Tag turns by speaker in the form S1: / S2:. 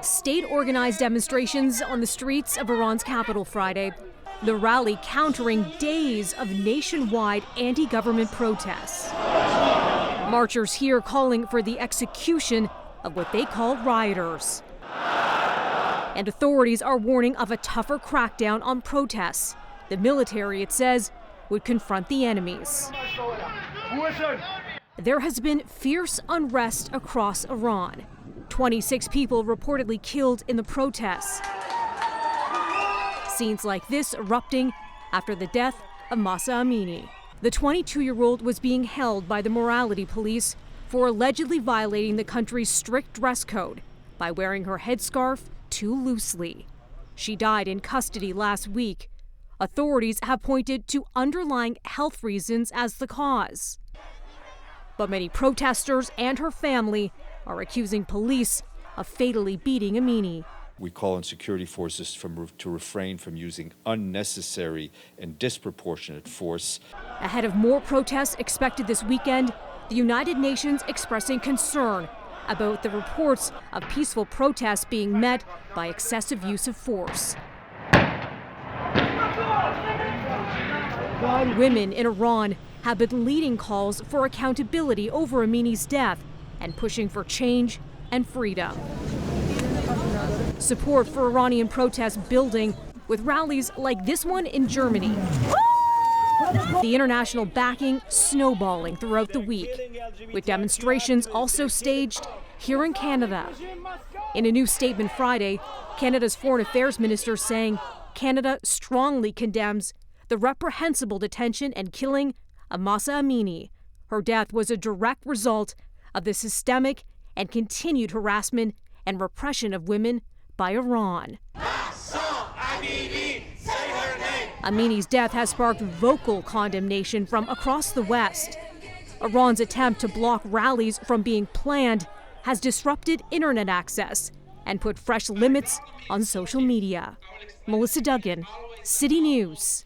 S1: State-organized demonstrations on the streets of Iran's capital Friday. The rally countering days of nationwide anti-government protests. Marchers here calling for the execution of what they call rioters. And authorities are warning of a tougher crackdown on protests. The military, it says, would confront the enemies. There has been fierce unrest across Iran. 26 people reportedly killed in the protests. Scenes like this erupting after the death of Mahsa Amini. The 22-year-old was being held by the morality police for allegedly violating the country's strict dress code by wearing her headscarf too loosely. She died in custody last week. Authorities have pointed to underlying health reasons as the cause. But many protesters and her family are accusing police of fatally beating Amini.
S2: We call on security forces to refrain from using unnecessary and disproportionate force.
S1: Ahead of more protests expected this weekend, the United Nations expressing concern about the reports of peaceful protests being met by excessive use of force. Women in Iran have been leading calls for accountability over Amini's death and pushing for change and freedom. Support for Iranian protests building with rallies like this one in Germany. The international backing snowballing throughout the week, with demonstrations also staged here in Canada. In a new statement Friday, Canada's Foreign Affairs Minister saying Canada strongly condemns the reprehensible detention and killing of Mahsa Amini. Her death was a direct result of the systemic and continued harassment and repression of women by Iran.
S3: Mahsa Amini, say her name.
S1: Amini's death has sparked vocal condemnation from across the West. Iran's attempt to block rallies from being planned has disrupted internet access and put fresh limits on social media. Melissa Duggan, City News.